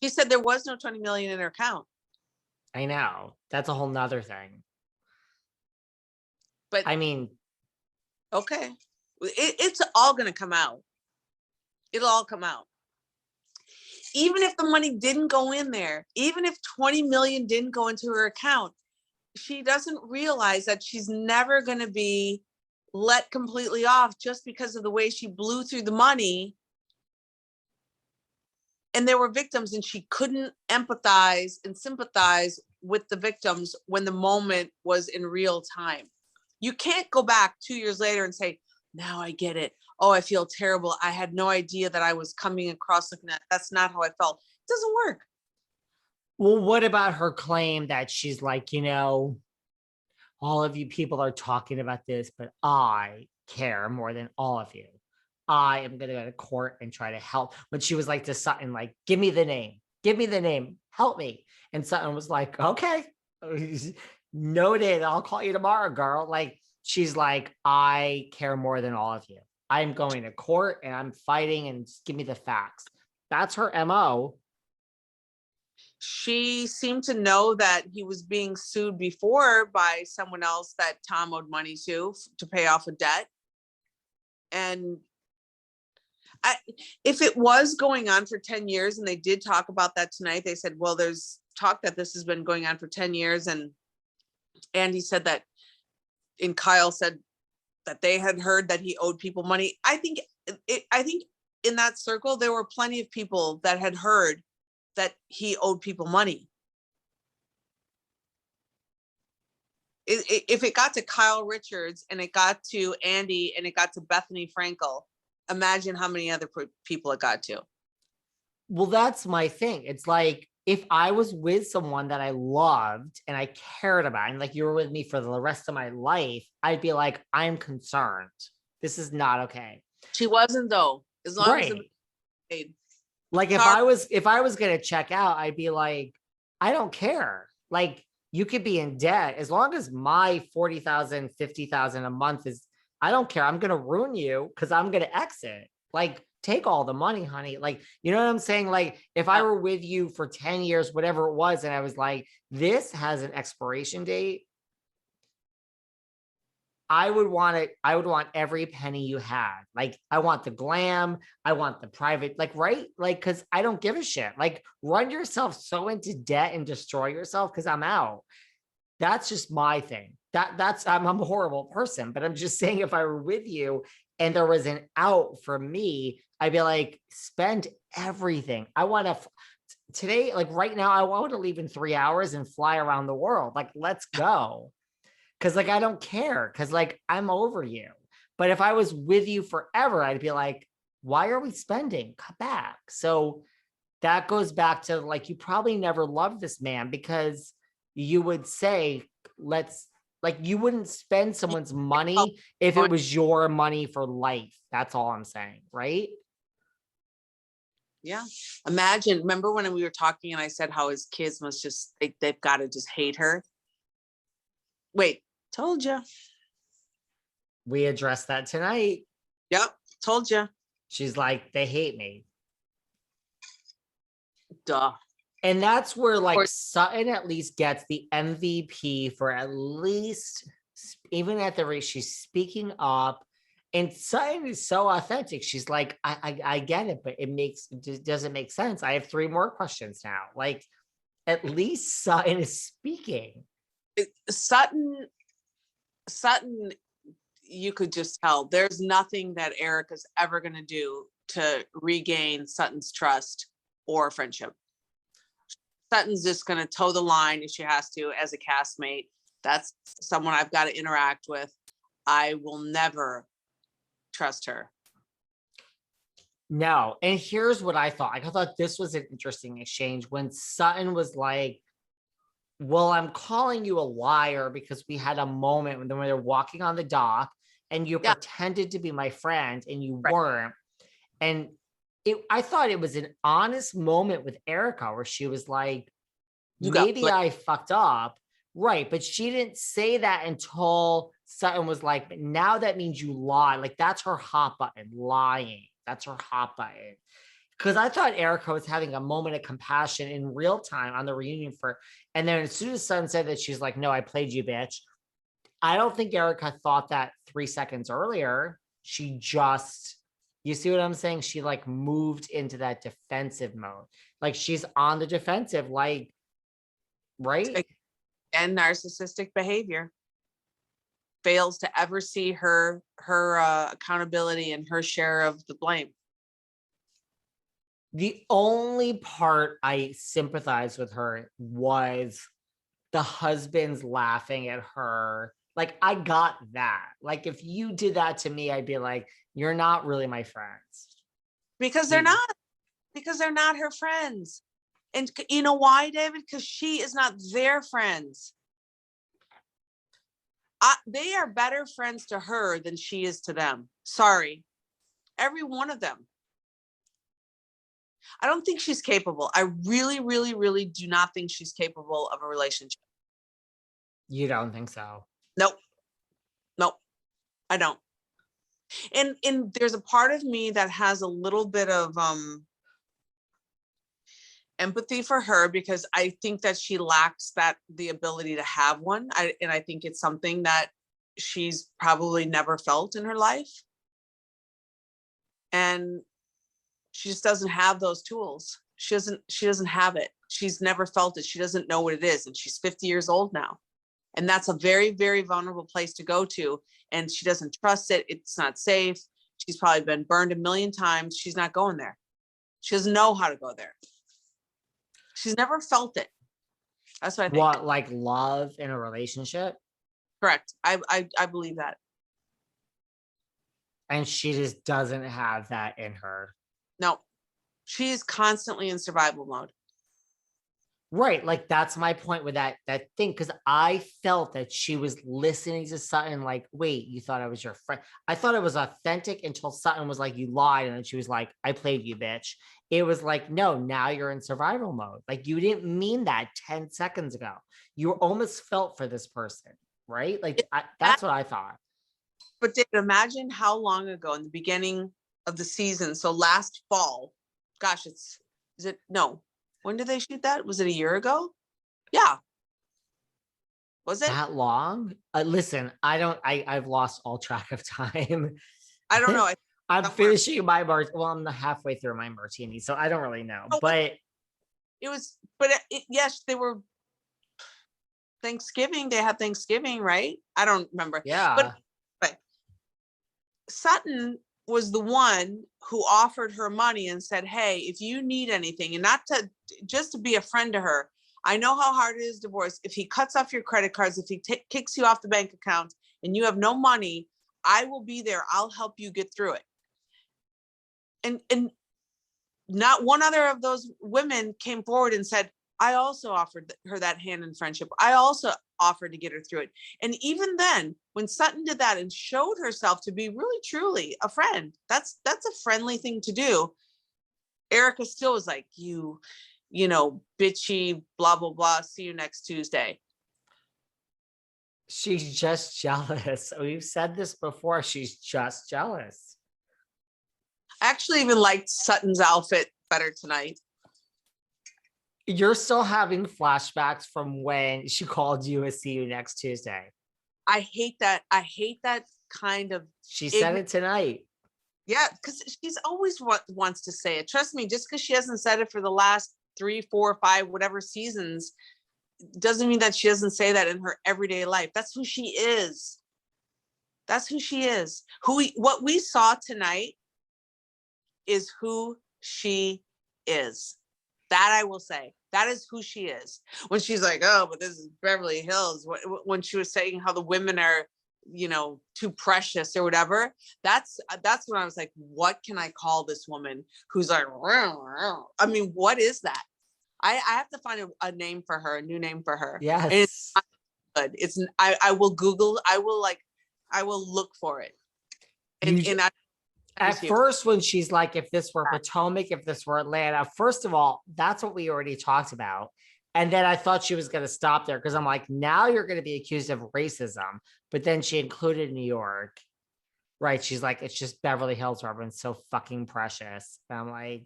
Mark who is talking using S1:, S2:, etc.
S1: She said there was no 20 million in her account.
S2: I know. That's a whole nother thing.
S1: But
S2: I mean,
S1: okay. It's all going to come out. It'll all come out. Even if the money didn't go in there, even if 20 million didn't go into her account, she doesn't realize that she's never going to be let completely off just because of the way she blew through the money. And there were victims, and she couldn't empathize and sympathize with the victims when the moment was in real time. You can't go back 2 years later and say, now I get it. Oh, I feel terrible. I had no idea that I was coming across like that. That's not how I felt. It doesn't work.
S2: well, what about her claim that she's like, all of you people are talking about this, but I care more than all of you. I am going to go to court and try to help. When she was like to Sutton, like, give me the name, help me. And Sutton was like, okay, noted. I'll call you tomorrow, girl. Like, she's like, I care more than all of you. I'm going to court and I'm fighting, and just give me the facts. That's her MO.
S1: She seemed to know that he was being sued before by someone else that Tom owed money to pay off a debt. And if it was going on for 10 years, and they did talk about that tonight, they said, well, there's talk that this has been going on for 10 years. And Andy said that, and Kyle said that they had heard that he owed people money. I think in that circle, there were plenty of people that had heard that he owed people money. If it got to Kyle Richards, and it got to Andy, and it got to Bethany Frankel, imagine how many other people it got to.
S2: Well, that's my thing. It's like, if I was with someone that I loved and I cared about, and like you were with me for the rest of my life, I'd be like, I'm concerned. This is not okay.
S1: She wasn't, though. As long as it was paid.
S2: Like, if I was going to check out, I'd be like, I don't care. Like, you could be in debt as long as my 40,000, 50,000 a month is, I don't care. I'm going to ruin you because I'm going to exit. Like, take all the money, honey. Like, you know what I'm saying? Like, if I were with you for 10 years, whatever it was, and I was like, this has an expiration date, I would want it. I would want every penny you had. Like, I want the glam. I want the private, like, right? Like, cause I don't give a shit. Like, run yourself so into debt and destroy yourself, cause I'm out. That's just my thing. I'm a horrible person, but I'm just saying, if I were with you and there was an out for me, I'd be like, spend everything. I want to today, like right now, I want to leave in 3 hours and fly around the world. Like, let's go. Cause like, I don't care. Cause like, I'm over you. But if I was with you forever, I'd be like, why are we spending? Cut back. So that goes back to like, you probably never loved this man, because you would say, you wouldn't spend someone's money if it was your money for life. That's all I'm saying. Right?
S1: Yeah. Imagine, remember when we were talking and I said how his kids must just, they've got to just hate her. Wait, told you.
S2: We addressed that tonight.
S1: Yep. Told you.
S2: She's like, they hate me.
S1: Duh.
S2: And that's where like Sutton at least gets the MVP for at least, even at the rate she's speaking up. And Sutton is so authentic. She's like, I get it, but it doesn't make sense. I have 3 more questions now. Like, at least Sutton is speaking.
S1: Sutton, you could just tell there's nothing that Erika's ever going to do to regain Sutton's trust or friendship. Sutton's just going to toe the line if she has to as a castmate. That's someone I've got to interact with. I will never trust her.
S2: No. And here's what I thought. I thought this was an interesting exchange when Sutton was like, well, I'm calling you a liar because we had a moment when they were walking on the dock and you pretended to be my friend and you weren't. And I thought it was an honest moment with Erika where she was like, maybe I fucked up. Right. But she didn't say that until Sutton was like, but now that means you lie. Like, that's her hot button, lying. That's her hot button. because I thought Erika was having a moment of compassion in real time on the reunion and then as soon as Sutton said that, she's like, no, I played you, bitch. I don't think Erika thought that 3 seconds earlier. She just, you see what I'm saying? She like moved into that defensive mode. Like she's on the defensive, like, right?
S1: And narcissistic behavior. Fails to ever see her accountability and her share of the blame.
S2: The only part I sympathized with her was the husband's laughing at her. Like, I got that. Like, if you did that to me, I'd be like, you're not really my friends.
S1: Because they're not. Because they're not her friends. And you know why, David? Because she is not their friends. They are better friends to her than she is to them. Sorry. Every one of them. I don't think she's capable. I really, really, really do not think she's capable of a relationship.
S2: You don't think so?
S1: Nope. I don't. And there's a part of me that has a little bit of empathy for her, because I think that she lacks the ability to have one. And I think it's something that she's probably never felt in her life. And she just doesn't have those tools. She doesn't have it. She's never felt it. She doesn't know what it is. And she's 50 years old now. And that's a very, very vulnerable place to go to. And she doesn't trust it. It's not safe. She's probably been burned a million times. She's not going there. She doesn't know how to go there. She's never felt it. That's what I think.
S2: What, like love in a relationship?
S1: Correct. I believe that.
S2: And she just doesn't have that in her.
S1: No, she's constantly in survival mode.
S2: Right. Like that's my point with that thing. Cause I felt that she was listening to Sutton like, wait, you thought I was your friend. I thought it was authentic until Sutton was like, you lied. And then she was like, I played you, bitch. It was like, no, now you're in survival mode. Like you didn't mean that 10 seconds ago. You almost felt for this person. Right. Like that's what I thought.
S1: But David, imagine how long ago in the beginning of the season. So last fall, gosh, when did they shoot that? Was it a year ago? Yeah. Was it
S2: that long? Listen, I've lost all track of time.
S1: I don't know.
S2: I'm finishing my martini. Well, I'm halfway through my martini, so I don't really know. But
S1: yes, they were Thanksgiving. They had Thanksgiving, right? I don't remember.
S2: Yeah.
S1: But Sutton was the one who offered her money and said, hey, if you need anything, and not to just to be a friend to her. I know how hard it is divorce. If he cuts off your credit cards, if he kicks you off the bank account and you have no money, I will be there. I'll help you get through it. And not one other of those women came forward and said, I also offered her that hand in friendship. I also offered to get her through it. And even then, when Sutton did that and showed herself to be really, truly a friend, that's a friendly thing to do. Erika still was like, you know, bitchy, blah, blah, blah. See you next Tuesday.
S2: She's just jealous. We've said this before. She's just jealous.
S1: I actually even liked Sutton's outfit better tonight.
S2: You're still having flashbacks from when she called you a see you next Tuesday.
S1: I hate that. I hate that kind of.
S2: She said it tonight.
S1: Yeah, because she's always wants to say it. Trust me, just because she hasn't said it for the last 3, 4, 5, whatever seasons, doesn't mean that she doesn't say that in her everyday life. That's who she is. That's who she is. What we saw tonight is who she is. That I will say. That is who she is. When she's like, oh, but this is Beverly Hills. When she was saying how the women are, you know, too precious or whatever. That's when I was like, what can I call this woman who's like, I mean, what is that? I have to find a name for her, a new name for her.
S2: Yes.
S1: And it's not good. I will Google, I will look for it.
S2: At first, when she's like, if this were Potomac, if this were Atlanta, first of all, that's what we already talked about. And then I thought she was going to stop there because I'm like, now you're going to be accused of racism. But then she included New York, right? She's like, it's just Beverly Hills, where everyone's so fucking precious. And I'm like,